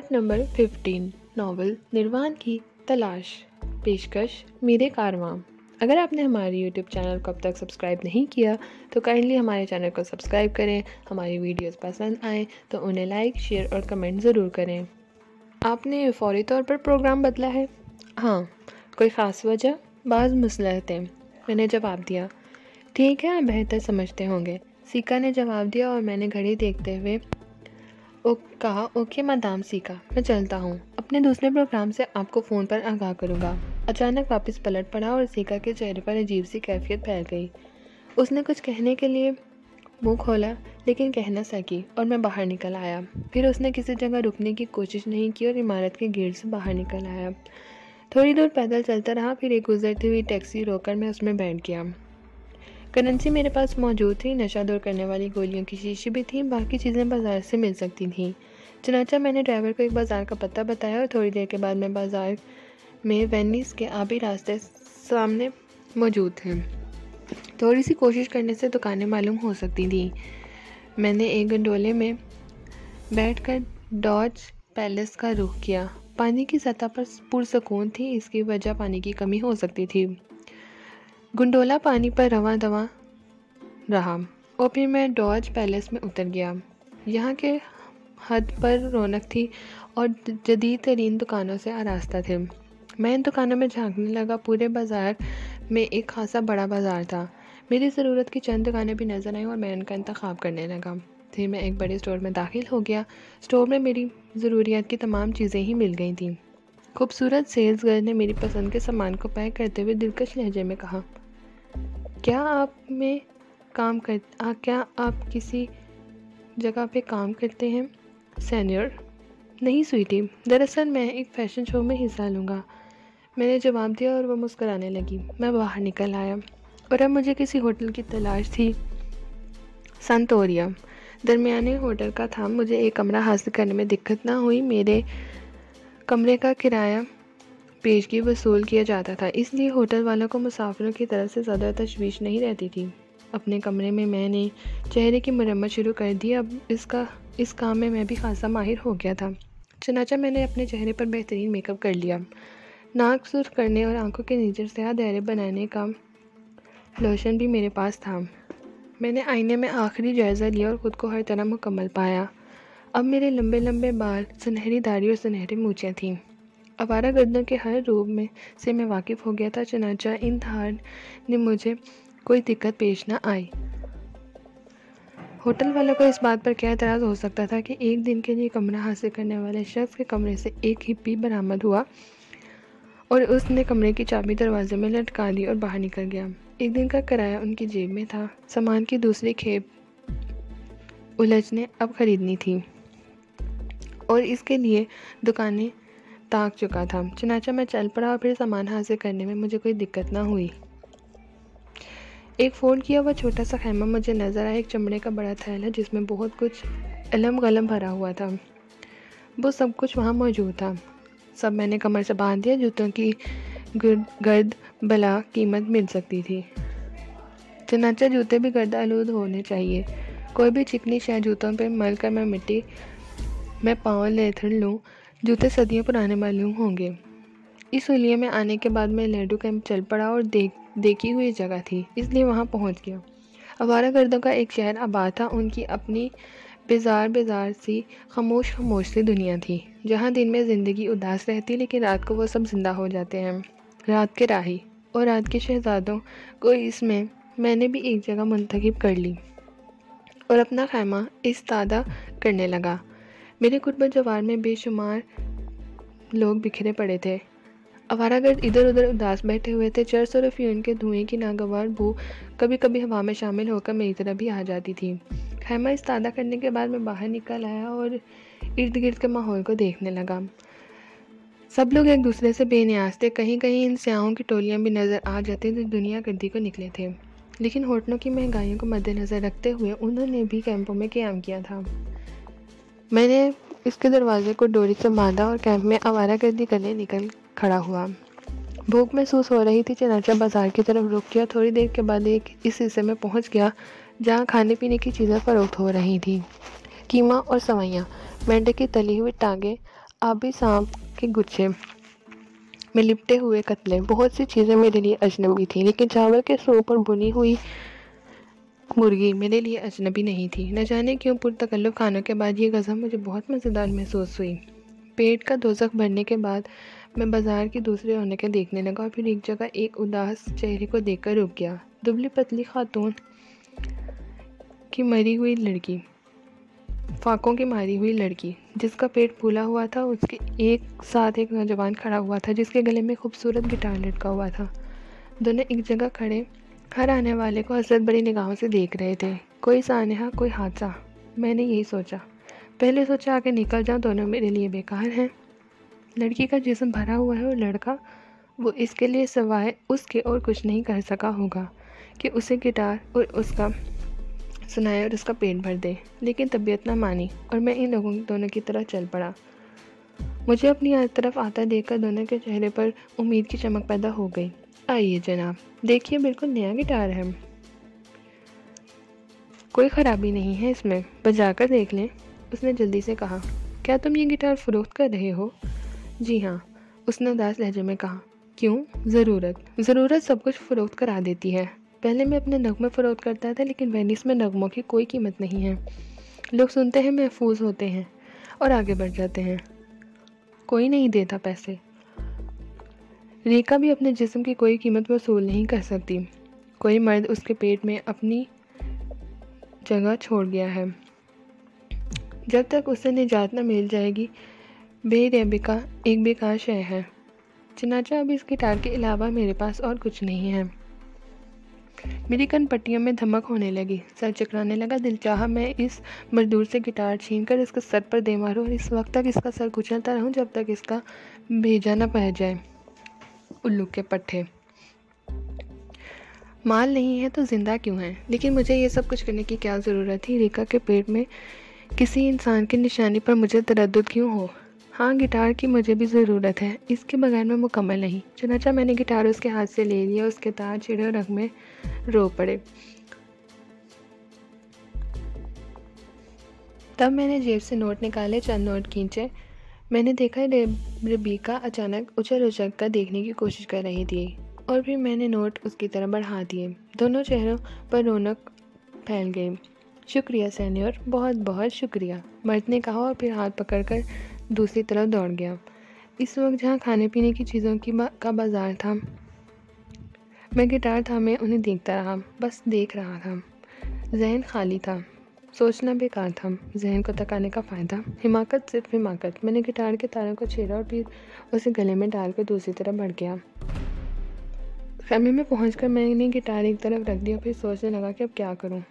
Part number 15 novel निर्वाण की तलाश। पेशकश मेरे कारवां। अगर आपने हमारे यूट्यूब चैनल को अब तक सब्सक्राइब नहीं किया तो काइंडली हमारे चैनल को सब्सक्राइब करें। हमारी वीडियोस पसंद आएँ तो उन्हें लाइक, शेयर और कमेंट ज़रूर करें। आपने फौरी तौर पर प्रोग्राम बदला है? हाँ। कोई ख़ास वजह? बाज़ मसलहतें। मैंने जवाब दिया। ठीक है, आप बेहतर समझते होंगे। सीका ने जवाब दिया और मैंने घड़ी देखते हुए कहा, ओके मदाम सीका, मैं चलता हूँ। अपने दूसरे प्रोग्राम से आपको फ़ोन पर आगाह करूँगा। अचानक वापस पलट पड़ा और सीका के चेहरे पर अजीब सी कैफियत फैल गई। उसने कुछ कहने के लिए मुंह खोला लेकिन कह न सकी और मैं बाहर निकल आया। फिर उसने किसी जगह रुकने की कोशिश नहीं की और इमारत के गेट से बाहर निकल आया। थोड़ी दूर पैदल चलता रहा, फिर एक गुजरती हुई टैक्सी रोककर मैं उसमें बैठ गया। करेंसी मेरे पास मौजूद थी, नशा दूर करने वाली गोलियों की शीशी भी थी, बाकी चीज़ें बाज़ार से मिल सकती थीं। चनाचा मैंने ड्राइवर को एक बाज़ार का पता बताया और थोड़ी देर के बाद मैं बाज़ार में वेनिस के आबी रास्ते सामने मौजूद थे। थोड़ी सी कोशिश करने से दुकानें मालूम हो सकती थी। मैंने एक गंडोले में बैठकर डॉज पैलेस का रुख किया। पानी की सतह पर पुरसकून थी, इसकी वजह पानी की कमी हो सकती थी। गुंडोला पानी पर रवां दवा रहा और फिर मैं डॉज पैलेस में उतर गया। यहाँ के हद पर रौनक थी और जदीद तरीन दुकानों से आरास्ता थे। मैं इन दुकानों में झांकने लगा। पूरे बाज़ार में एक खासा बड़ा बाज़ार था। मेरी ज़रूरत की चंद दुकानें भी नज़र आई और मैं उनका इंतखाब करने लगा। फिर मैं एक बड़े स्टोर में दाखिल हो गया। स्टोर में मेरी ज़रूरियात की तमाम चीज़ें ही मिल गई थीं। खूबसूरत सेल्स गर्ल ने मेरी पसंद के सामान को पैक करते हुए दिलकश लहजे में कहा, क्या आप किसी जगह पे काम करते हैं सीनियर? नहीं स्वीटी, दरअसल मैं एक फ़ैशन शो में हिस्सा लूँगा। मैंने जवाब दिया और वह मुस्कुराने लगी। मैं बाहर निकल आया और अब मुझे किसी होटल की तलाश थी। संतोरिया दरमियाने होटल का था। मुझे एक कमरा हासिल करने में दिक्कत ना हुई। मेरे कमरे का किराया पेशगी वसूल किया जाता था, इसलिए होटल वालों को मुसाफिरों की तरफ से ज़्यादा तशवीश नहीं रहती थी। अपने कमरे में मैंने चेहरे की मरम्मत शुरू कर दी। अब इस काम में मैं भी खासा माहिर हो गया था। चनाचा मैंने अपने चेहरे पर बेहतरीन मेकअप कर लिया। नाक सुर्ख करने और आंखों के नीचे स्याह दायरे बनाने का लोशन भी मेरे पास था। मैंने आईने में आखिरी जायज़ा लिया और ख़ुद को हर तरह मुकम्मल पाया। अब मेरे लंबे लंबे बाल, सुनहरी दाढ़ी और सुनहरी मूछें थीं। आवारा गर्दों के हर रूप में से मैं वाकिफ़ हो गया था। चनाचा इन धार ने मुझे कोई दिक्कत पेश न आई। होटल वालों को इस बात पर क्या एतराज़ हो सकता था कि एक दिन के लिए कमरा हासिल करने वाले शख्स के कमरे से एक हिप्पी बरामद हुआ और उसने कमरे की चाबी दरवाजे में लटका दी और बाहर निकल गया। एक दिन का किराया उनकी जेब में था। सामान की दूसरी खेप उलझने अब खरीदनी थी और इसके लिए दुकानें ताक चुका था। चनाचा मैं चल पड़ा और फिर सामान हासिल करने में मुझे कोई दिक्कत ना हुई। एक फोल्ड किया हुआ छोटा सा खैमा मुझे नज़र आया। एक चमड़े का बड़ा थैला जिसमें बहुत कुछ अलम गलम भरा हुआ था, वो सब कुछ वहाँ मौजूद था। सब मैंने कमर से बांध दिया। जूतों की गर्द बला कीमत मिल सकती थी। चनाचा जूते भी गर्द आलूद होने चाहिए। कोई भी चिकनी शह जूतों पर मल कर मैं मिट्टी में पाँव लेथड़ लूँ, जूते सदियों पुराने मालूम होंगे। इस हुलिये में आने के बाद मैं लेडू कैंप चल पड़ा और देखी हुई जगह थी, इसलिए वहाँ पहुँच गया। आवारा गर्दों का एक शहर आबाद था। उनकी अपनी बेजार सी खामोश सी दुनिया थी, जहाँ दिन में ज़िंदगी उदास रहती लेकिन रात को वो सब जिंदा हो जाते हैं। रात के राही और रात के शहजादों को इसमें मैंने भी एक जगह मुंतखब कर ली और अपना खैमा इस्तादा करने लगा। मेरे कुर्ब जवार में बेशुमार लोग बिखरे पड़े थे। आवारागर्द इधर उधर उदास बैठे हुए थे। चर्स और अफ्यून के धुएं की नागवार बू कभी कभी हवा में शामिल होकर मेरी तरफ भी आ जाती थी। खैमा इस्तादा करने के बाद मैं बाहर निकल आया और इर्द गिर्द के माहौल को देखने लगा। सब लोग एक दूसरे से बेनियाज थे। कहीं कहीं इन स्याहों की टोलियाँ भी नज़र आ जाती जो दुनिया गर्दी को निकले थे, लेकिन होटलों की महंगाइयों को मद्देनज़र रखते हुए उन्होंने भी कैंपों में क़याम किया था। मैंने इसके दरवाजे को डोरी से बांधा और कैंप में आवारागर्दी करने निकल खड़ा हुआ। भूख महसूस हो रही थी। चनाचा बाजार की तरफ रुक गया। थोड़ी देर के बाद एक इस हिस्से में पहुंच गया जहां खाने पीने की चीज़ें फ़रोख्त हो रही थी। कीमा और सवैयाँ, मेंढक की तली हुई टांगें, आबी सांप के गुच्छे में लिपटे हुए कतले, बहुत सी चीज़ें मेरे लिए अजनबी थी, लेकिन चावल के सूप और भुनी हुई मुर्गी मेरे लिए अजनबी नहीं थी। न जाने क्यों पुरतकल्लुफ़ खानों के बाद ये ग़ज़ा मुझे बहुत मज़ेदार महसूस हुई। पेट का दोज़ख भरने के बाद मैं बाज़ार की दूसरी रौनकें देखने लगा और फिर एक जगह एक उदास चेहरे को देखकर रुक गया। दुबली पतली खातून की मरी हुई लड़की, फाकों की मारी हुई लड़की, जिसका पेट फूला हुआ था, उसके एक साथ एक नौजवान खड़ा हुआ था जिसके गले में खूबसूरत गिटार लटका हुआ था। दोनों एक जगह खड़े हर आने वाले को हसरत बड़ी निगाहों से देख रहे थे। कोई सानहा, कोई हादसा, मैंने यही सोचा। पहले सोचा आगे निकल जाऊं, दोनों मेरे लिए बेकार हैं। लड़की का जिस्म भरा हुआ है और लड़का, वो इसके लिए सिवाय उसके और कुछ नहीं कर सका होगा कि उसे गिटार और उसका सुनाए और उसका पेट भर दे। लेकिन तबीयत ना मानी और मैं इन लोगों दोनों की तरह चल पड़ा। मुझे अपनी तरफ आता देखकर दोनों के चेहरे पर उम्मीद की चमक पैदा हो गई। आइए जनाब, देखिए, बिल्कुल नया गिटार है, कोई ख़राबी नहीं है इसमें, बजा कर देख लें, उसने जल्दी से कहा। क्या तुम ये गिटार फ़रोख्त कर रहे हो? जी हाँ, उसने उदास लहजे में कहा। क्यों? ज़रूरत सब कुछ फ़रोख्त करा देती है। पहले मैं अपने नगमे फ़रोख्त करता था, लेकिन वेनिस में नगमों की कोई कीमत नहीं है। लोग सुनते हैं, महफूज होते हैं और आगे बढ़ जाते हैं। कोई नहीं देता पैसे। रेखा भी अपने जिस्म की कोई कीमत वसूल नहीं कर सकती। कोई मर्द उसके पेट में अपनी जगह छोड़ गया है। जब तक उसे निजात न मिल जाएगी, बेरेबिका एक बेकार शय है। चनाचा अब इस गिटार के अलावा मेरे पास और कुछ नहीं है। मेरी कनपट्टियों में धमक होने लगी, सर चकराने लगा। दिल चाहा मैं इस मजदूर से गिटार छीनकर इसके सर पर दे मारूं और इस वक्त तक इसका सर कुचलता रहूं जब तक इसका भेजा न बह जाए। उल्लू के पट्टे, माल नहीं है तो जिंदा क्यों है? लेकिन मुझे ये सब कुछ करने की क्या ज़रूरत थी? रेखा के पेट में किसी इंसान की निशानी पर मुझे तरद्दुद क्यों हो? हाँ, गिटार की मुझे भी ज़रूरत है, इसके बगैर मैं मुकम्मल नहीं। चनाचा मैंने गिटार उसके हाथ से ले लिया, उसके तार छिड़े और रग में रो पड़े। तब मैंने जेब से नोट निकाले, चंद नोट खींचे। मैंने देखा रेबिका अचानक उछल कर देखने की कोशिश कर रही थी और फिर मैंने नोट उसकी तरफ बढ़ा दिए। दोनों चेहरों पर रौनक फैल गई। शुक्रिया सैनियर, बहुत बहुत शुक्रिया, मर्द ने कहा और फिर हाथ पकड़कर दूसरी तरफ दौड़ गया। इस वक्त जहाँ खाने पीने की चीज़ों का बाजार था, मैं गिटार थामे उन्हें देखता रहा, बस देख रहा था। जहन खाली था, सोचना बेकार था। जहन को तकाने का फ़ायदा, हिमाकत सिर्फ हिमाकत। मैंने गिटार के तारों को छेड़ा और फिर उसे गले में डालकर दूसरी तरफ बढ़ गया। खैमे में पहुंचकर मैंने गिटार एक तरफ रख दिया, फिर सोचने लगा कि अब क्या करूं।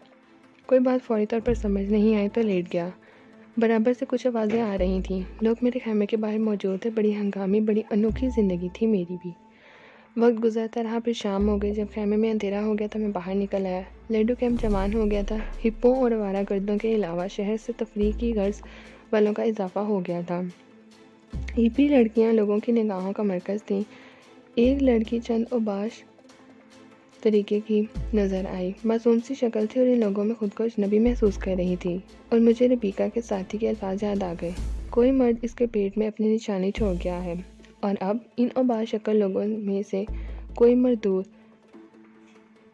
कोई बात फौरी तौर पर समझ नहीं आई तो लेट गया। बराबर से कुछ आवाज़ें आ रही थीं। लोग मेरे खैमे के बाहर मौजूद थे। बड़ी हंगामी, बड़ी अनोखी ज़िंदगी थी मेरी भी। वक्त गुजरता रहा, फिर शाम हो गई। जब खैमे में अंधेरा हो गया तो मैं बाहर निकल आया। लड्डू कैंप जवान हो गया था। हिप्पो और आवारागर्दों के अलावा शहर से तफरीह की गर्ज वालों का इजाफा हो गया था। हिप्पी लड़कियां लोगों की निगाहों का मरकज़ थीं। एक लड़की चंद उबाश तरीके की नज़र आई, मासूम सी शक्ल थी और इन लोगों में खुद को अजनबी महसूस कर रही थी। और मुझे रेबिका के साथी के अल्फाज याद आ गए। कोई मर्द इसके पेट में अपनी निशानी छोड़ गया है और अब इन उबाश शक्ल लोगों में से कोई मजदूर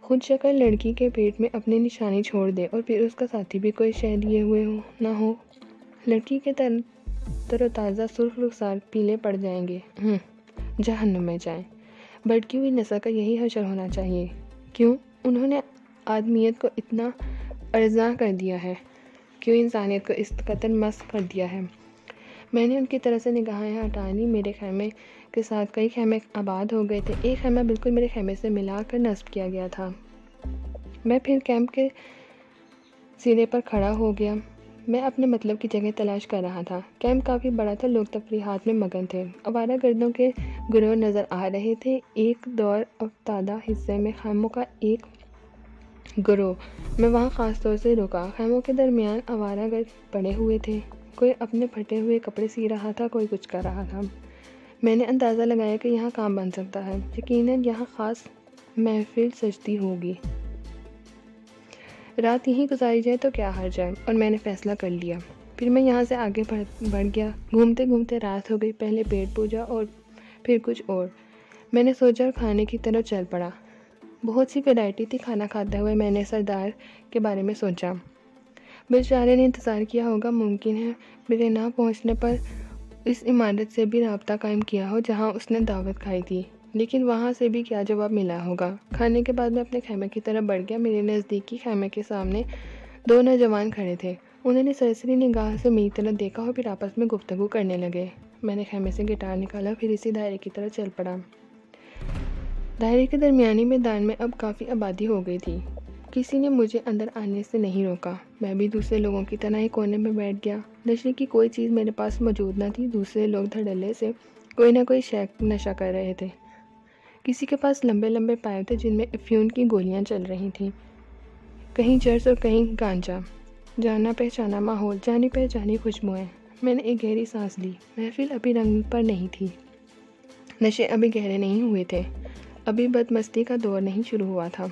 खुद शक्ल लड़की के पेट में अपनी निशानी छोड़ दे और फिर उसका साथी भी कोई शय लिए हुए हो। लड़की के तरोताज़ा सुर्ख रुखसार पीले पड़ जाएंगे। जहन्नुम में जाएं। भड़की हुई नस्ल का यही हशर होना चाहिए। क्यों उन्होंने आदमियत को इतना अर्जा कर दिया है? क्यों इंसानियत को इस कदर मस्त कर दिया है? मैंने उनकी तरफ से निगाहें हटा ली। मेरे खैमे के साथ कई खैमे आबाद हो गए थे। एक खैमा बिल्कुल मेरे खैमे से मिलाकर नस्ब किया गया था। मैं फिर कैंप के सिरे पर खड़ा हो गया। मैं अपने मतलब की जगह तलाश कर रहा था। कैंप काफ़ी बड़ा था, लोग तफरीहात में मगन थे। आवारागर्दों के गिरोह नज़र आ रहे थे। एक दौर अफ्तादा हिस्से में खैमों का एक गिरोह, मैं वहाँ ख़ास तौर से रुका। खैमों के दरमियान आवारागर्द पड़े हुए थे। कोई अपने फटे हुए कपड़े सी रहा था, कोई कुछ कर रहा था। मैंने अंदाज़ा लगाया कि यहाँ काम बन सकता है। यकीनन यहाँ ख़ास महफिल सजती होगी। रात यहीं गुजारी जाए तो क्या हर्ज है, और मैंने फ़ैसला कर लिया। फिर मैं यहाँ से आगे बढ़ गया। घूमते घूमते रात हो गई। पहले पेट पूजा और फिर कुछ और। मैंने सोचा और खाने की तरफ चल पड़ा। बहुत सी वैरायटी थी। खाना खाते हुए मैंने सरदार के बारे में सोचा। बेचारे ने इंतज़ार किया होगा। मुमकिन है मेरे ना पहुँचने पर इस इमारत से भी राब्ता कायम किया हो जहाँ उसने दावत खाई थी, लेकिन वहाँ से भी क्या जवाब मिला होगा। खाने के बाद मैं अपने खैमे की तरफ बढ़ गया। मेरे नज़दीकी खैमे के सामने 2 नौजवान खड़े थे। उन्होंने सरसरी निगाह से मेरी तरफ देखा और फिर आपस में गुफ्तगू करने लगे। मैंने खैमे से गिटार निकाला, फिर इसी दायरे की तरफ चल पड़ा। दायरे के दरमियानी मैदान में अब काफ़ी आबादी हो गई थी। किसी ने मुझे अंदर आने से नहीं रोका। मैं भी दूसरे लोगों की तरह ही कोने में बैठ गया। नशे की कोई चीज़ मेरे पास मौजूद न थी। दूसरे लोग धड़ल्ले से कोई ना कोई नशा कर रहे थे। किसी के पास लंबे लंबे पाइप थे जिनमें अफ्यून की गोलियां चल रही थीं। कहीं चर्च और कहीं गांजा। जाना पहचाना माहौल, जानी पहचानी खुशबुएं। मैंने एक गहरी सांस ली। महफिल अभी रंग पर नहीं थी। नशे अभी गहरे नहीं हुए थे। अभी बदमस्ती का दौर नहीं शुरू हुआ था।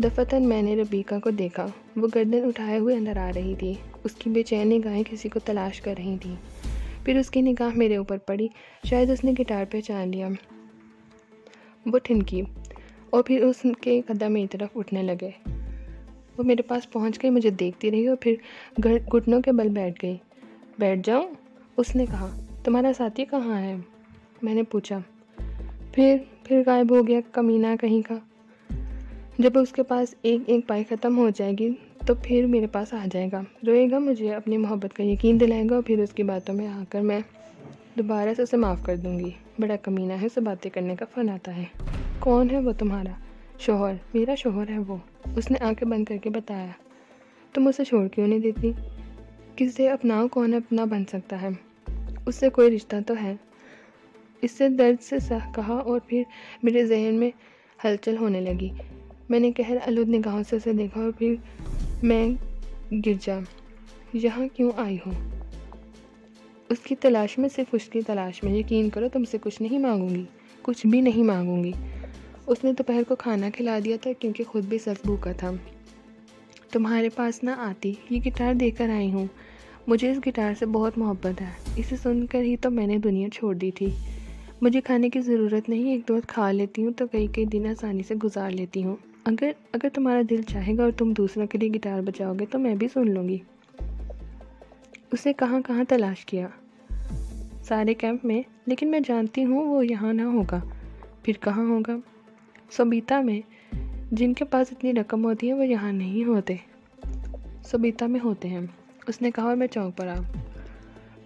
दफतन मैंने रबीका को देखा। वो गर्दन उठाए हुए अंदर आ रही थी। उसकी बेचैन निगाहें किसी को तलाश कर रही थीं। फिर उसकी निगाह मेरे ऊपर पड़ी। शायद उसने गिटार पहचान लिया। वो ठिनकी और फिर उसके कदम मेरी तरफ उठने लगे। वो मेरे पास पहुंच गई, मुझे देखती रही और फिर घुटनों के बल बैठ गई। बैठ जाऊं? उसने कहा। तुम्हारा साथी कहाँ है? मैंने पूछा। फिर गायब हो गया, कमीना कहीं का। जब उसके पास एक एक पाई ख़त्म हो जाएगी तो फिर मेरे पास आ जाएगा, रोएगा, मुझे अपनी मोहब्बत का यकीन दिलाएगा और फिर उसकी बातों में आकर मैं दोबारा से उसे माफ़ कर दूंगी। बड़ा कमीना है, उसे बातें करने का फ़न आता है। कौन है वो? तुम्हारा शौहर। मेरा शौहर है वो। उसने आंखें बंद करके बताया। तुम उसे छोड़ क्यों नहीं देती? किसे अपनाओ? कौन अपना बन सकता है? उससे कोई रिश्ता तो है। इससे दर्द से कहा और फिर मेरे जहन में हलचल होने लगी। मैंने कहर आलूद निगाहों से उसे देखा और फिर मैं गिरजा। यहाँ क्यों आई हो? उसकी तलाश में, सिर्फ उसकी तलाश में। यकीन करो, तुमसे कुछ नहीं मांगूंगी, कुछ भी नहीं मांगूंगी। उसने दोपहर को खाना खिला दिया था क्योंकि खुद भी सख्त भूखा था। तुम्हारे पास ना आती, ये गिटार देकर आई हूँ। मुझे इस गिटार से बहुत मोहब्बत है। इसे सुनकर ही तो मैंने दुनिया छोड़ दी थी। मुझे खाने की ज़रूरत नहीं, एक दो बार खा लेती हूँ तो कई दिन आसानी से गुजार लेती हूँ। अगर तुम्हारा दिल चाहेगा और तुम दूसरों के लिए गिटार बजाओगे तो मैं भी सुन लूँगी। उसे कहाँ कहाँ तलाश किया, सारे कैंप में, लेकिन मैं जानती हूँ वो यहाँ ना होगा। फिर कहाँ होगा? सबीता में। जिनके पास इतनी रकम होती है वो यहाँ नहीं होते, सबीता में होते हैं, उसने कहा और मैं चौंक पड़ा।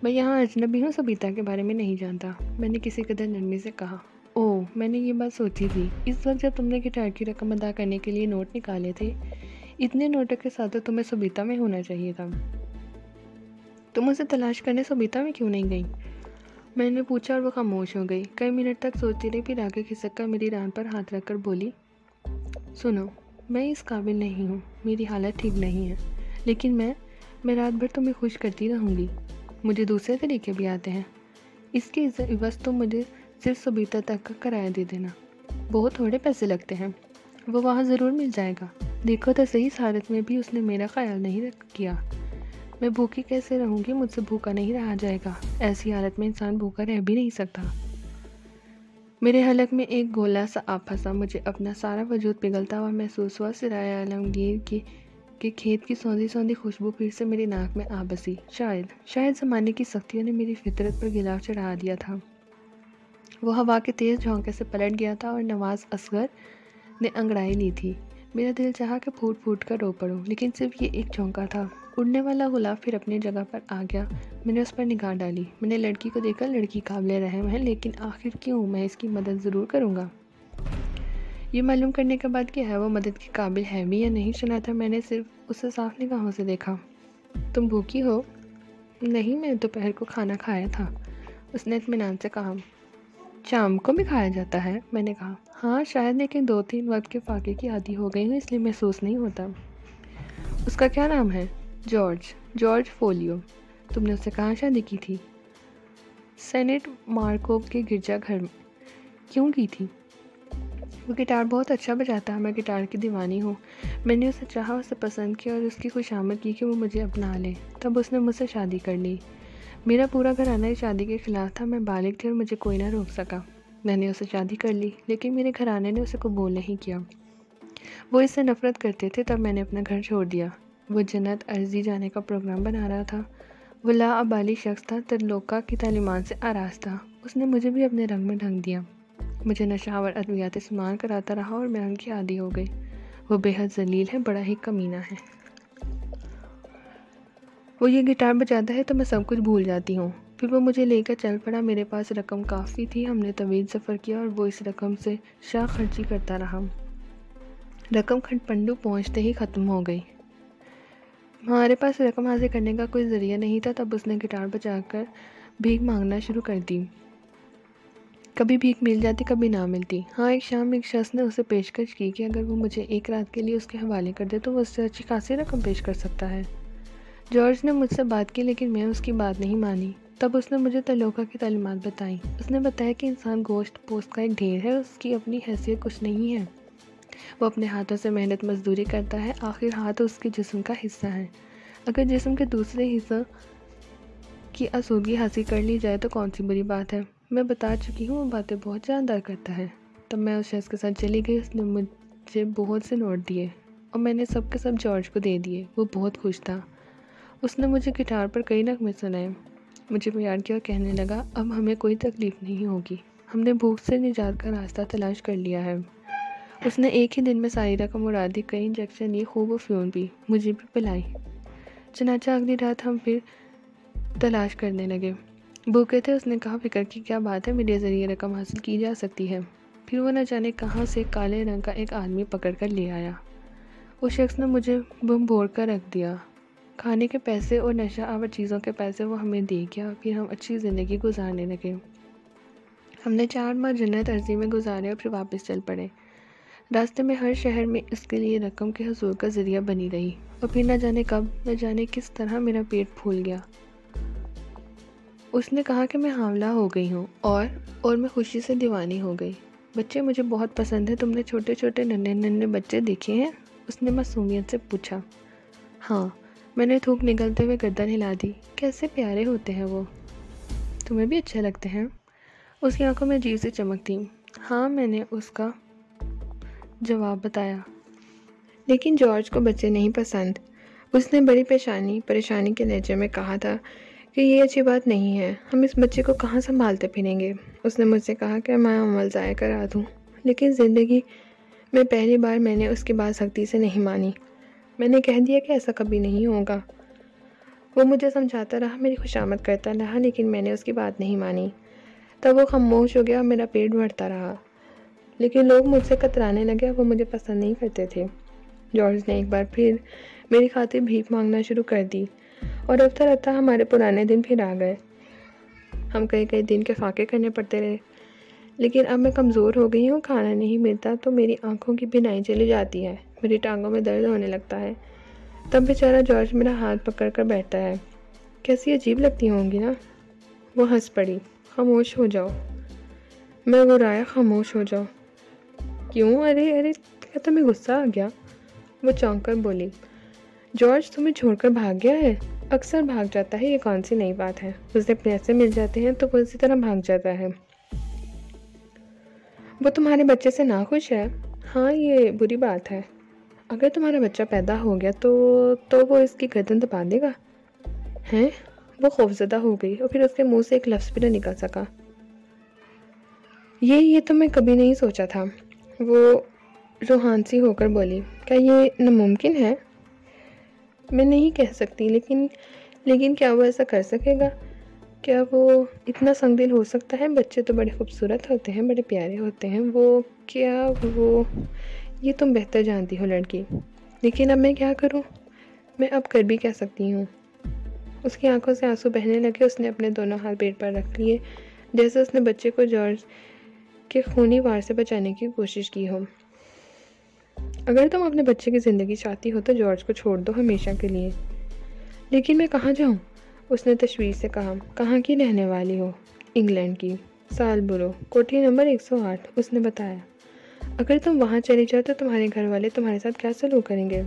मैं यहाँ अजनबी हूँ, सबीता के बारे में नहीं जानता, मैंने किसी कदर नरमी से कहा। ओह, मैंने ये बात सोची थी। इस वक्त जब तुमने गिटार की रकम अदा करने के लिए नोट निकाले थे, इतने नोटों के साथ तो तुम्हें सबीता में होना चाहिए था। तुम उसे तलाश करने सबीता में क्यों नहीं गई? मैंने पूछा और वो खामोश हो गई। कई मिनट तक सोचती रही, फिर आगे खिसक कर मेरी रान पर हाथ रखकर बोली, सुनो, मैं इस काबिल नहीं हूँ, मेरी हालत ठीक नहीं है, लेकिन मैं रात भर तुम्हें खुश करती रहूँगी। मुझे दूसरे तरीके भी आते हैं। इसके इवज़ तुम मुझे सिर्फ सबीता तक का किराया दे देना। बहुत थोड़े पैसे लगते हैं, वो वहाँ ज़रूर मिल जाएगा। देखो तो सही, इस हालत में भी उसने मेरा ख्याल नहीं किया। मैं भूखी कैसे रहूँगी? मुझसे भूखा नहीं रहा जाएगा। ऐसी हालत में इंसान भूखा रह भी नहीं सकता। मेरे हलक में एक गोला सा आ फंसा। मुझे अपना सारा वजूद पिघलता हुआ महसूस हुआ। सिराय आलमगीर के खेत की सौंधी सौंधी खुशबू फिर से मेरी नाक में आ बसी। शायद ज़माने की सख्तियों ने मेरी फितरत पर गिलाफ चढ़ा दिया था। वो हवा के तेज़ झोंके से पलट गया था और नवाज असगर ने अंगड़ाई ली थी। मेरा दिल चाहा कि फूट फूट कर रो पड़ूं, लेकिन सिर्फ ये एक झोंका था। उड़ने वाला गुलाब फिर अपनी जगह पर आ गया। मैंने उस पर निगाह डाली। मैंने लड़की को देखा। लड़की काबिल रहम है, लेकिन आखिर क्यों? मैं इसकी मदद ज़रूर करूँगा। ये मालूम करने के बाद कि है वो मदद के काबिल है भी या नहीं, सुना था मैंने सिर्फ उसे साफ निगाहों से देखा। तुम भूखी हो? नहीं, मैं दोपहर को खाना खाया था, उसने इत्मीनान से कहा। शाम को भी खाया जाता है? मैंने कहा। हाँ शायद, लेकिन 2-3 वक्त के फाके की आदी हो गई हूँ, इसलिए महसूस नहीं होता। उसका क्या नाम है? George folio. तुमने उससे कहाँ शादी की थी? सेनेट मार्कोव के गिरजाघर में। क्यों की थी? वो गिटार बहुत अच्छा बजाता है, मैं गिटार की दीवानी हूँ। मैंने उसे चाहा, उसे पसंद किया और उसकी खुशामद की कि वो मुझे अपना ले। तब उसने मुझसे शादी कर ली। मेरा पूरा घराना इस शादी के ख़िलाफ़ था। मैं बालिग थी और मुझे कोई ना रोक सका। मैंने उससे शादी कर ली, लेकिन मेरे घराने ने उसे कबूल नहीं किया। वो इससे नफ़रत करते थे। तब मैंने अपना घर छोड़ दिया। वो जन्नत अर्ज़ी जाने का प्रोग्राम बना रहा था। वो लाअबाली शख्स था, तरलोका की तालीमात से आराज़ था। उसने मुझे भी अपने रंग में ढंग दिया। मुझे नशा और अद्वियात इस्तेमाल कराता रहा और मैं उनकी आदी हो गई। वो बेहद जलील है, बड़ा ही कमीना है। वो ये गिटार बजाता है तो मैं सब कुछ भूल जाती हूँ। फिर वो मुझे लेकर चल पड़ा। मेरे पास रकम काफ़ी थी। हमने तवील सफ़र किया और वो इस रकम से शाह खर्ची करता रहा। रकम खंडपंडू पहुँचते ही ख़त्म हो गई। हमारे पास रकम हासिल करने का कोई ज़रिया नहीं था। तब उसने गिटार बजाकर भीख मांगना शुरू कर दी। कभी भीख मिल जाती, कभी ना मिलती। हाँ, एक शाम एक शख्स ने उसे पेशकश की कि अगर वो मुझे एक रात के लिए उसके हवाले कर दे तो वो उससे अच्छी खासी रकम पेश कर सकता है। जॉर्ज ने मुझसे बात की, लेकिन मैं उसकी बात नहीं मानी। तब उसने मुझे तलोका की तालीमात बताई। उसने बताया कि इंसान गोश्त पोस्ट का एक ढेर है, उसकी अपनी हैसियत कुछ नहीं है। वो अपने हाथों से मेहनत मजदूरी करता है। आखिर हाथ उसके जिस्म का हिस्सा है। अगर जिस्म के दूसरे हिस्सों की आसूदगी हासिल कर ली जाए तो कौन सी बुरी बात है। मैं बता चुकी हूँ, वो बातें बहुत जानदार करता है। तब मैं उस शख्स के साथ चली गई। उसने मुझे बहुत से नोट दिए और मैंने सब के सब जॉर्ज को दे दिए। वो बहुत खुश था। उसने मुझे गिटार पर कई नगमे सुनाए, मुझे प्यार किया और कहने लगा, अब हमें कोई तकलीफ़ नहीं होगी। हमने भूख से निजात का रास्ता तलाश कर लिया है। उसने एक ही दिन में सारी रकम उड़ा दी। कई इंजेक्शन लिए, खूब अफ्यून भी, मुझे भी पिलाई। चनाचा अगली रात हम फिर तलाश करने लगे। भूखे थे। उसने कहा, फिक्र की क्या बात है, मेरे ज़रिए रकम हासिल की जा सकती है। फिर वो न जाने कहाँ से काले रंग का एक आदमी पकड़ कर ले आया। उस शख्स ने मुझे बम भोर कर रख दिया। खाने के पैसे और नशा आवर चीज़ों के पैसे वो हमें दे गया। फिर हम अच्छी ज़िंदगी गुजारने लगे। हमने 4 माह जन्नत अर्ज़ी में गुजारे और फिर वापस चल पड़े। रास्ते में हर शहर में इसके लिए रकम के हसूल का ज़रिया बनी रही। और फिर न जाने कब, न जाने किस तरह मेरा पेट फूल गया। उसने कहा कि मैं हावला हो गई हूँ और मैं खुशी से दीवानी हो गई। बच्चे मुझे बहुत पसंद है। तुमने छोटे छोटे नन्हे नन्हे बच्चे देखे हैं? उसने मासूमियत से पूछा। हाँ, मैंने थूक निकलते हुए गर्दन हिला दी। कैसे प्यारे होते हैं वो। तुम्हें भी अच्छे लगते हैं? उसकी आंखों में अजीब सी चमक थी। हाँ, मैंने उसका जवाब बताया। लेकिन जॉर्ज को बच्चे नहीं पसंद। उसने बड़ी परेशानी के लहजे में कहा था कि ये अच्छी बात नहीं है। हम इस बच्चे को कहाँ संभालते फिरेंगे। उसने मुझसे कहा कि मैं अमल ज़ाया करा दूँ, लेकिन ज़िंदगी में पहली बार मैंने उसकी बात सख्ती से नहीं मानी। मैंने कह दिया कि ऐसा कभी नहीं होगा। वो मुझे समझाता रहा, मेरी खुशामद करता रहा, लेकिन मैंने उसकी बात नहीं मानी। तब वो खामोश हो गया और मेरा पेट भरता रहा। लेकिन लोग मुझसे कतराने लगे। वो मुझे पसंद नहीं करते थे। जॉर्ज ने एक बार फिर मेरी खातिर भीख मांगना शुरू कर दी और रफ्ता रफ्ता हमारे पुराने दिन फिर आ गए। हम कई कई दिन के फाके करने पड़ते रहे। लेकिन अब मैं कमज़ोर हो गई हूँ। खाना नहीं मिलता तो मेरी आंखों की बिनाई चली जाती है। मेरी टांगों में दर्द होने लगता है। तब बेचारा जॉर्ज मेरा हाथ पकड़ कर बैठता है। कैसी अजीब लगती होंगी ना। वो हंस पड़ी। खामोश हो जाओ। मैं गुर्राया, खामोश हो जाओ। क्यों? अरे अरे, क्या तुम्हें गुस्सा आ गया? वो चौंक कर बोली। जॉर्ज तुम्हें छोड़कर भाग गया है? अक्सर भाग जाता है, ये कौन सी नई बात है। उसे पैसे मिल जाते हैं तो वो इसी तरह भाग जाता है। वो तुम्हारे बच्चे से नाखुश है? हाँ, ये बुरी बात है। अगर तुम्हारा बच्चा पैदा हो गया तो वो इसकी गर्दन दबा देगा। हैं? वो खौफजदा हो गई और फिर उसके मुंह से एक लफ्ज़ भी न निकल सका। ये तो मैं कभी नहीं सोचा था। वो रूहानसी होकर बोली। क्या ये नामुमकिन है? मैं नहीं कह सकती, लेकिन क्या वो ऐसा कर सकेगा? क्या वो इतना संगदिल हो सकता है? बच्चे तो बड़े खूबसूरत होते हैं, बड़े प्यारे होते हैं। वो ये तुम बेहतर जानती हो लड़की। लेकिन अब मैं क्या करूं? मैं अब कर भी क्या सकती हूँ? उसकी आंखों से आंसू बहने लगे। उसने अपने दोनों हाथ पेट पर रख लिए, जैसे उसने बच्चे को जॉर्ज के खूनी वार से बचाने की कोशिश की हो। अगर तुम अपने बच्चे की ज़िंदगी चाहती हो तो जॉर्ज को छोड़ दो हमेशा के लिए। लेकिन मैं कहाँ जाऊँ? उसने तशवीश से कहा। कहाँ की रहने वाली हो? इंग्लैंड की, सालबरो, कोठी नंबर 108। उसने बताया। अगर तुम वहाँ चली जाओ तो तुम्हारे घर वाले तुम्हारे साथ क्या सलूक करेंगे?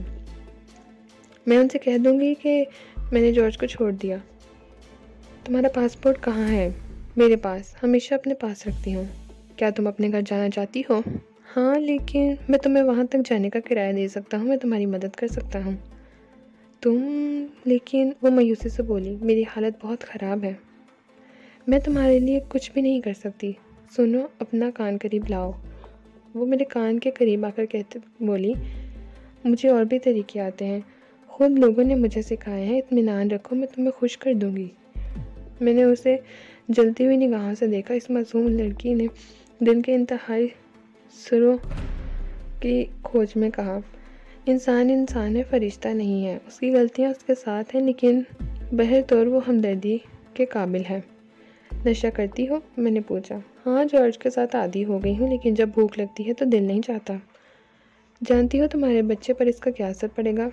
मैं उनसे कह दूँगी कि मैंने जॉर्ज को छोड़ दिया। तुम्हारा पासपोर्ट कहाँ है? मेरे पास, हमेशा अपने पास रखती हूँ। क्या तुम अपने घर जाना चाहती हो? हाँ, लेकिन मैं तुम्हें वहाँ तक जाने का किराया दे सकता हूँ, मैं तुम्हारी मदद कर सकता हूँ। तुम लेकिन वो मायूसी से बोली, मेरी हालत बहुत ख़राब है, मैं तुम्हारे लिए कुछ भी नहीं कर सकती। सुनो, अपना कान करीब लाओ। वो मेरे कान के करीब आकर कहते बोली, मुझे और भी तरीके आते हैं, खुद लोगों ने मुझे सिखाए हैं। इत्मीनान रखो, मैं तुम्हें खुश कर दूंगी। मैंने उसे जलती हुई निगाहों से देखा। इस मासूम लड़की ने दिन के इंतहाई सुरों की खोज में कहा, इंसान इंसान है, फरिश्ता नहीं है। उसकी गलतियाँ उसके साथ हैं, लेकिन बहरतौर वो हमदर्दी के काबिल है। नशा करती हो? मैंने पूछा। हाँ, जॉर्ज के साथ आदी हो गई हूँ, लेकिन जब भूख लगती है तो दिल नहीं चाहता। जानती हो तुम्हारे बच्चे पर इसका क्या असर पड़ेगा?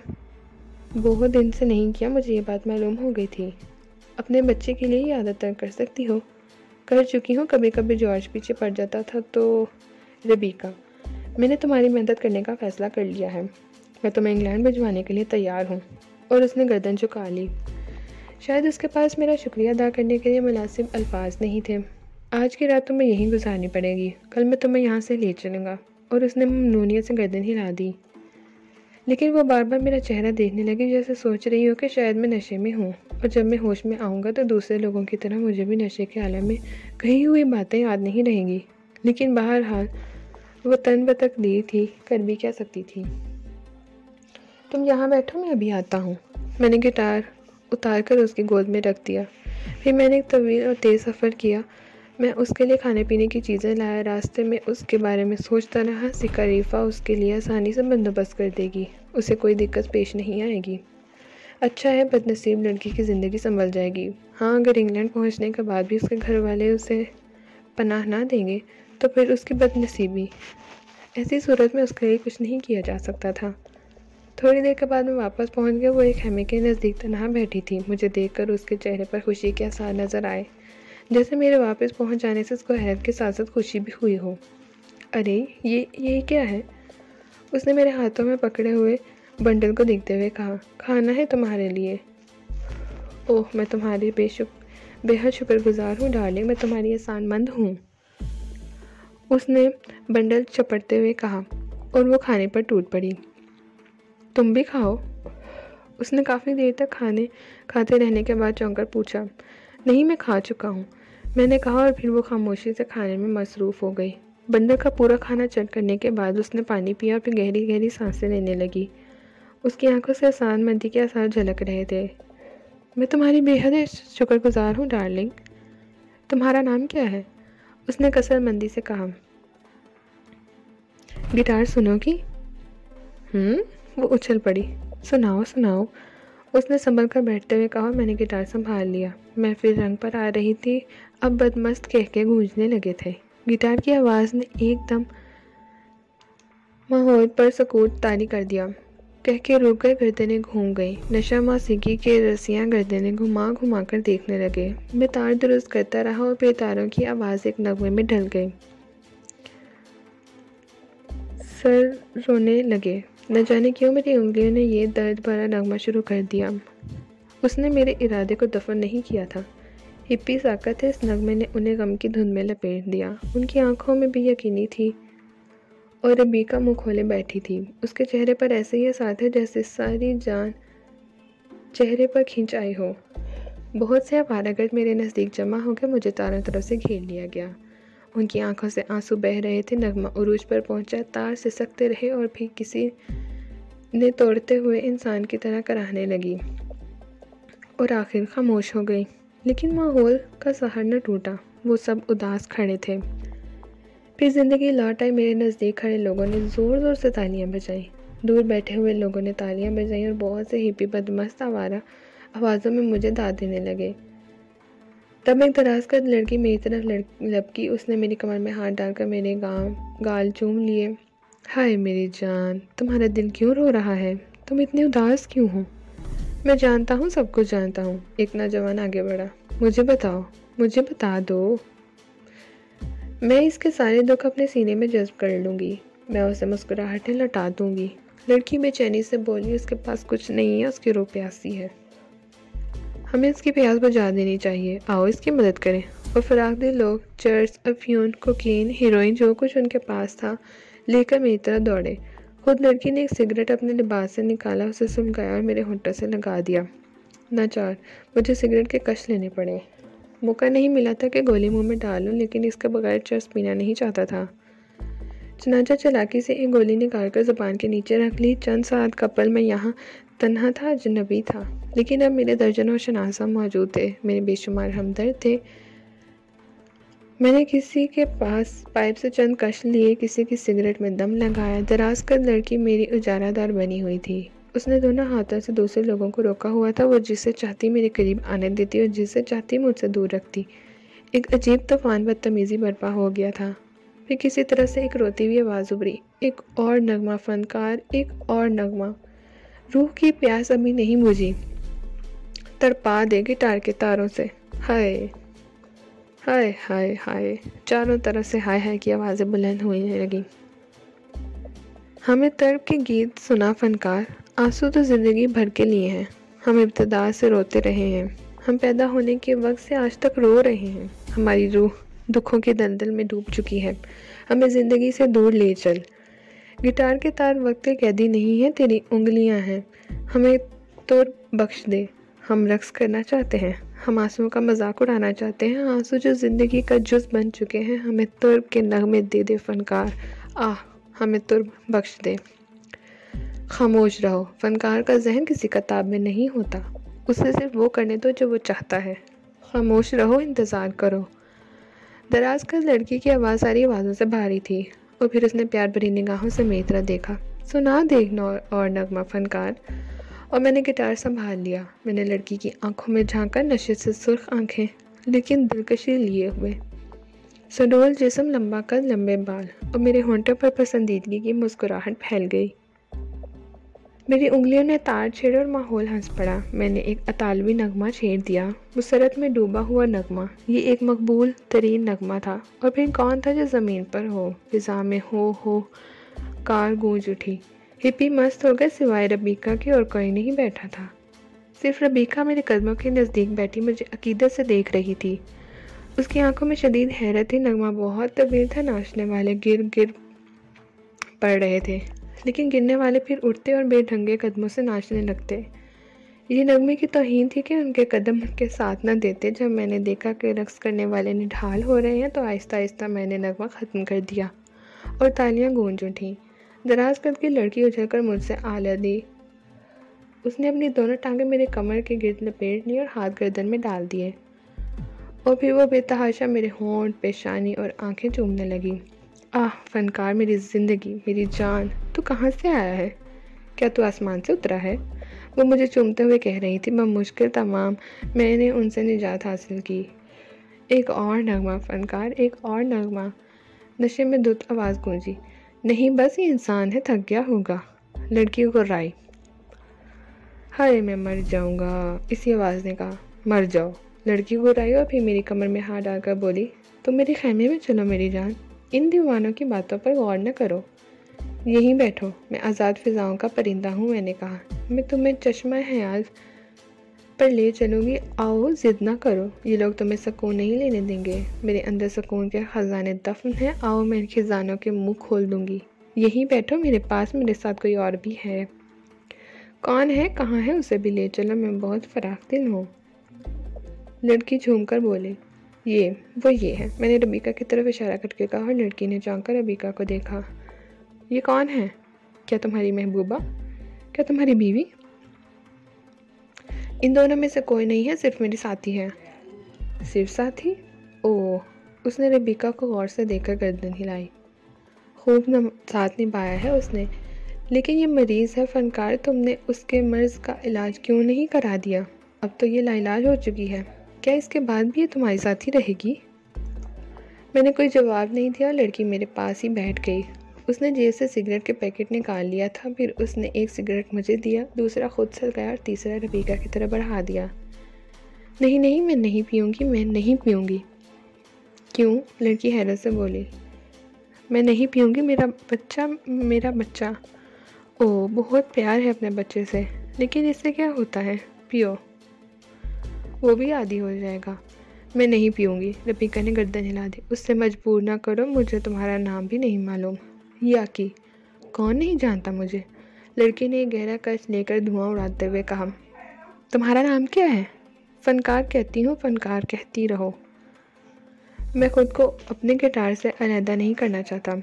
बहुत दिन से नहीं किया, मुझे ये बात मालूम हो गई थी। अपने बच्चे के लिए ये आदत तय कर सकती हो? कर चुकी हूँ, कभी कभी जॉर्ज पीछे पड़ जाता था तो। रबीका, मैंने तुम्हारी मदद करने का फ़ैसला कर लिया है। मैं तुम्हें इंग्लैंड भिजवाने के लिए तैयार हूँ। और उसने गर्दन झुका ली। शायद उसके पास मेरा शुक्रिया अदा करने के लिए मुनासिब अल्फाज नहीं थे। आज की रात तुम्हें यहीं गुजारनी पड़ेगी, कल मैं तुम्हें यहाँ से ले चलूँगा। और उसने ममनूनियत से गर्दन हिला दी। लेकिन वो बार बार मेरा चेहरा देखने लगी, जैसे सोच रही हो कि शायद मैं नशे में हूँ, और जब मैं होश में आऊँगा तो दूसरे लोगों की तरह मुझे भी नशे के आलम में कही हुई बातें याद नहीं रहेंगी। लेकिन बहरहाल वो तन बतकदीर थी, कर भी क्या सकती थी। तुम यहाँ बैठो, मैं अभी आता हूँ। मैंने गिटार उतार कर उसकी गोद में रख दिया। फिर मैंने एक तवील और तेज़ सफ़र किया। मैं उसके लिए खाने पीने की चीज़ें लाया। रास्ते में उसके बारे में सोचता रहा। सिकारीफा उसके लिए आसानी से बंदोबस्त कर देगी, उसे कोई दिक्कत पेश नहीं आएगी। अच्छा है, बदनसीब लड़की की ज़िंदगी संभल जाएगी। हाँ, अगर इंग्लैंड पहुंचने के बाद भी उसके घर वाले उसे पनाह ना देंगे तो फिर उसकी बदनसीबी। ऐसी सूरत में उसके लिए कुछ नहीं किया जा सकता था। थोड़ी देर के बाद मैं वापस पहुंच गया। वो एक खेमे के नज़दीक तनहा बैठी थी। मुझे देखकर उसके चेहरे पर खुशी के आसार नज़र आए, जैसे मेरे वापस पहुंच जाने से उसको हैरत के साथ साथ खुशी भी हुई हो। अरे ये क्या है? उसने मेरे हाथों में पकड़े हुए बंडल को देखते हुए कहा, खाना है तुम्हारे लिए। ओह, मैं तुम्हारी बेहद शुक्रगुजार हूँ डार्लिंग, मैं तुम्हारी एहसानमंद हूँ, उसने बंडल चपटते हुए कहा, और वो खाने पर टूट पड़ी। तुम भी खाओ, उसने काफ़ी देर तक खाते रहने के बाद चौंक पूछा। नहीं, मैं खा चुका हूँ, मैंने कहा, और फिर वो खामोशी से खाने में मसरूफ़ हो गई। बंदर का पूरा खाना चट करने के बाद उसने पानी पिया और फिर गहरी गहरी सांसें लेने लगी। उसकी आंखों से एहसानमंदी के आसार झलक रहे थे। मैं तुम्हारी बेहद शुक्रगुजार हूँ डार्लिंग। तुम्हारा नाम क्या है? उसने कसरमंदी से कहा। गिटार सुनोगी? वो उछल पड़ी। सुनाओ सुनाओ, उसने संभल कर बैठते हुए कहा। मैंने गिटार संभाल लिया। महफिल रंग पर आ रही थी। अब बदमस्त कह के गूंजने लगे थे। गिटार की आवाज़ ने एकदम माहौल पर सकूत तारी कर दिया। कह के रुक गए, गर्दनें घूम गई। नशा मौसीकी के रस्सियाँ गर्दनें घुमा घुमा कर देखने लगे। मैं तार दुरुस्त करता रहा और फिर तारों की आवाज़ एक नगमे में ढल गई। सर रोने लगे। न जाने क्यों मेरी उंगलियों ने ये दर्द भरा नगमा शुरू कर दिया। उसने मेरे इरादे को दफन नहीं किया था। हिप्पी साकत है, इस नगमे ने उन्हें गम की धुन में लपेट दिया। उनकी आंखों में भी यकीनी थी और रबीका मुँह खोले बैठी थी। उसके चेहरे पर ऐसे ही साथ है जैसे सारी जान चेहरे पर खींच आई हो। बहुत से अवारागर्द मेरे नज़दीक जमा होकर मुझे चारों तरफ से घेर लिया गया। उनकी आंखों से आंसू बह रहे थे। नगमा उरूज पर पहुंचा। तार सिसकते रहे और फिर किसी ने तोड़ते हुए इंसान की तरह कराहने लगी और आखिर खामोश हो गई। लेकिन माहौल का सहर न टूटा। वो सब उदास खड़े थे। फिर जिंदगी लौट आई। मेरे नज़दीक खड़े लोगों ने ज़ोर ज़ोर से तालियां बजाई। दूर बैठे हुए लोगों ने तालियां बजाई और बहुत से हिप्पी बदमस्त आवारा आवाज़ों में मुझे दाद देने लगे। तब एक दराज कर लड़की मेरी तरफ लपकी। उसने मेरी कमर में हाथ डालकर मेरे गाल चूम लिए। हाय मेरी जान, तुम्हारा दिल क्यों रो रहा है? तुम इतने उदास क्यों हो? मैं जानता हूँ, सब कुछ जानता हूँ। एक नौजवान आगे बढ़ा। मुझे बताओ, मुझे बता दो। मैं इसके सारे दुख अपने सीने में जज्ब कर लूँगी। मैं उसे मुस्कुराहटें लौटा दूंगी। लड़की बेचैनी से बोली, उसके पास कुछ नहीं है, उसकी रूह प्यासी है। हमें इसकी प्यास बुझा देनी चाहिए, आओ इसकी मदद करें। और फराग दिल लोग चर्च, अफ्यून, कोकीन, हीरोइन, जो कुछ उनके पास था लेकर मेरी तरफ दौड़े। खुद लड़की ने एक सिगरेट अपने लिबास से निकाला, उसे सुलगाया और मेरे होंठों से लगा दिया। नाचार मुझे सिगरेट के कश लेने पड़े। मौका नहीं मिला था कि गोली मुंह में डालूं, लेकिन इसके बगैर चर्च पीना नहीं चाहता था। चनाचा चालाकी से एक गोली निकालकर ज़ुबान के नीचे रख ली। चंद साथ कपल में यहाँ तन्हा था, अजनबी था, लेकिन अब मेरे दर्जनों शनासा मौजूद थे, मेरे बेशुमार हमदर्द थे। मैंने किसी के पास पाइप से चंद कश लिए, किसी की सिगरेट में दम लगाया। दराज कर लड़की मेरी उजारादार बनी हुई थी। उसने दोनों हाथों से दूसरे लोगों को रोका हुआ था। वो जिसे चाहती मेरे करीब आने देती और जिसे चाहती मुझसे दूर रखती। एक अजीब तूफान बदतमीजी बर्पा हो गया था। फिर किसी तरह से एक रोती हुई आवाज़ उभरी, एक और नगमा फनकार, एक और नगमा। रूह की प्यास अभी नहीं बुझी, तड़पा दे गिटार के तारों से। हाय हाय हाय हाय। चारों तरफ से हाय हाय की आवाज़ें बुलंद होने लगी। हमें तड़प के गीत सुना फनकार। आंसू तो ज़िंदगी भर के लिए हैं। हम इब्तिदा से रोते रहे हैं। हम पैदा होने के वक्त से आज तक रो रहे हैं। हमारी रूह दुखों के दलदल में डूब चुकी है। हमें ज़िंदगी से दूर ले चल। गिटार के तार वक्त के कैदी नहीं हैं, तेरी उंगलियां हैं। हमें तो बख्श दे। हम रक्स करना चाहते हैं, हम आंसुओं का मजाक उड़ाना चाहते हैं। आंसू जो ज़िंदगी का जुज़ बन चुके हैं। हमें तुर्ब के नगमे दे दे फनकार। हमें तुर्ब बख्श दे। खामोश रहो। फनकार का जहन किसी किताब में नहीं होता। उसे सिर्फ वो करने दो जो वो चाहता है। खामोश रहो, इंतज़ार करो। दराज कर लड़की की आवाज़ सारी आवाज़ों से भारी थी और फिर उसने प्यार भरी निगाहों से मेरी तरफ देखा। सुना देखना और नगमा फनकार। और मैंने गिटार संभाल लिया। मैंने लड़की की आंखों में झांका, नशे से सुर्ख आंखें, लेकिन दिलकशी लिए हुए, सडोल जिस्म, लंबा कद, लंबे बाल, और मेरे होंठों पर पसंदीदगी की मुस्कुराहट फैल गई। मेरी उंगलियों ने तार छेड़े और माहौल हंस पड़ा। मैंने एक अतालवी नगमा छेड़ दिया, मुसरत में डूबा हुआ नगमा। ये एक मकबूल तरीन नगमा था। और फिर कौन था जो ज़मीन पर हो, फिज़ा में हो कार गूंज उठी। हिप्पी मस्त हो गए, सिवाय रबीका के और कोई नहीं बैठा था। सिर्फ रबीका मेरे कदमों के नज़दीक बैठी मुझे अकीदत से देख रही थी। उसकी आंखों में शदीद हैरत थी। नगमा बहुत तवील था। नाचने वाले गिर गिर पड़ रहे थे, लेकिन गिरने वाले फिर उठते और बेढंगे कदमों से नाचने लगते। ये नगमे की तौहीन थी कि उनके कदम उनके साथ न देते। जब मैंने देखा कि रक्स करने वाले निढाल हो रहे हैं तो आहिस्ता आहिस्ता मैंने नगमा ख़त्म कर दिया और तालियां गूंज उठीं। दराज कद की लड़की उछलकर मुझसे आ लदी। उसने अपनी दोनों टांगें मेरे कमर के गिर्द लपेट ली और हाथ गर्दन में डाल दिए, और फिर वो बेतहाशा मेरे होंठ, पेशानी और आंखें चूमने लगी। फनकार, मेरी ज़िंदगी, मेरी जान, तू कहाँ से आया है? क्या तू आसमान से उतरा है? वो मुझे चूमते हुए कह रही थी। बमुश्किल तमाम मैंने उनसे निजात हासिल की। एक और नगमा फनकार, एक और नगमा। नशे में धुत आवाज़ गूंजी। नहीं, बस ये इंसान है, थक गया होगा। लड़की को राई। हाय, मैं मर जाऊंगा, इसी आवाज़ ने कहा। मर जाओ। लड़की को राई और फिर मेरी कमर में हाथ डालकर बोली, तुम मेरे खेमे में चलो मेरी जान। इन दीवानों की बातों पर गौर न करो, यहीं बैठो। मैं आज़ाद फिजाओं का परिंदा हूँ, मैंने कहा। मैं तुम्हें चश्मा हयाल पर ले चलूँगी। आओ, जिद ना करो। ये लोग तुम्हें सुकून नहीं लेने देंगे। मेरे अंदर सुकून के ख़जाने दफन हैं। आओ, मैं खजानों के मुंह खोल दूँगी। यहीं बैठो मेरे पास। मेरे साथ कोई और भी है। कौन है, कहाँ है? उसे भी ले चलो, मैं बहुत फराख दिल हूँ। लड़की झूमकर बोली, ये है। मैंने रबीका की तरफ इशारा करके कहा और लड़की ने झांक कर रबीका को देखा। ये कौन है? क्या तुम्हारी महबूबा? क्या तुम्हारी बीवी? इन दोनों में से कोई नहीं है, सिर्फ मेरी साथी है। सिर्फ साथी? ओह, उसने रबीका को गौर से देखकर गर्दन हिलाई। खूब साथ निभाया है उसने, लेकिन ये मरीज़ है फनकार। तुमने उसके मर्ज़ का इलाज क्यों नहीं करा दिया? अब तो ये लाइलाज हो चुकी है। क्या इसके बाद भी ये तुम्हारी साथ ही रहेगी? मैंने कोई जवाब नहीं दिया। लड़की मेरे पास ही बैठ गई। उसने जेब से सिगरेट के पैकेट निकाल लिया था। फिर उसने एक सिगरेट मुझे दिया, दूसरा खुद सलगाया और तीसरा रबीका की तरफ बढ़ा दिया। नहीं, मैं नहीं पीऊँगी, मैं नहीं पीऊँगी। क्यों? लड़की हैरत से बोली। मैं नहीं पीऊँगी, मेरा बच्चा। ओह! बहुत प्यार है अपने बच्चे से, लेकिन इससे क्या होता है? पियो, वो भी आदी हो जाएगा। मैं नहीं पीऊँगी, रफ़ीका ने गर्दन हिला दी। उससे मजबूर ना करो, मुझे तुम्हारा नाम भी नहीं मालूम। याकी, कौन नहीं जानता मुझे? लड़की ने एक गहरा कश लेकर धुआं उड़ाते हुए कहा। तुम्हारा नाम क्या है? फ़नकार कहती हूँ, फ़नकार कहती रहो। मैं खुद को अपने गिटार से अलहदा नहीं करना चाहता,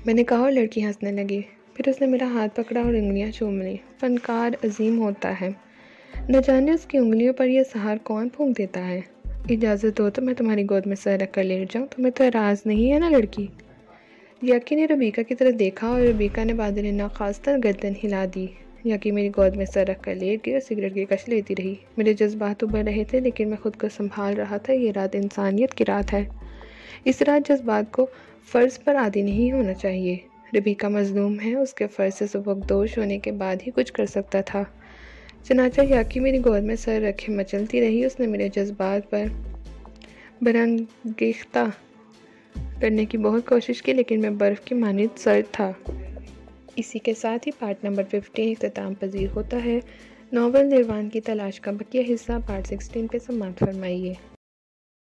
मैंने कहा और लड़की हंसने लगी। फिर उसने मेरा हाथ पकड़ा और उंगलियां चूम ली। फ़नकार अजीम होता है, न जाने उसकी उंगलियों पर यह सहार कौन फूंक देता है। इजाज़त हो तो मैं तुम्हारी गोद में सर रख कर लेट जाऊँ, तुम्हें तो एतराज़ नहीं है ना लड़की? याकी ने रबीका की तरफ देखा और रबीका ने बादल नाखास्ता गर्दन हिला दी। याकी मेरी गोद में सर रख कर लेट गई और सिगरेट की कश लेती रही। मेरे जज्बात उभर रहे थे, लेकिन मैं खुद को संभाल रहा था। ये रात इंसानियत की रात है। इस रात जज्बात को फ़र्ज़ पर आदी नहीं होना चाहिए। रबीका मज़लूम है, उसके फ़र्ज़ से सुबकदोश होने के बाद ही कुछ कर सकता था। चनाचा याकी मेरी गोद में सर रखे मचलती रही। उसने मेरे जज्बात पर बरंगेख्ता करने की बहुत कोशिश की, लेकिन मैं बर्फ़ की मानिंद सर्द था। इसी के साथ ही पार्ट नंबर 15 इख्तिताम पजीर होता है। नावल निर्वाण की तलाश का बकिया हिस्सा पार्ट 16 पे समाप्त फरमाइए।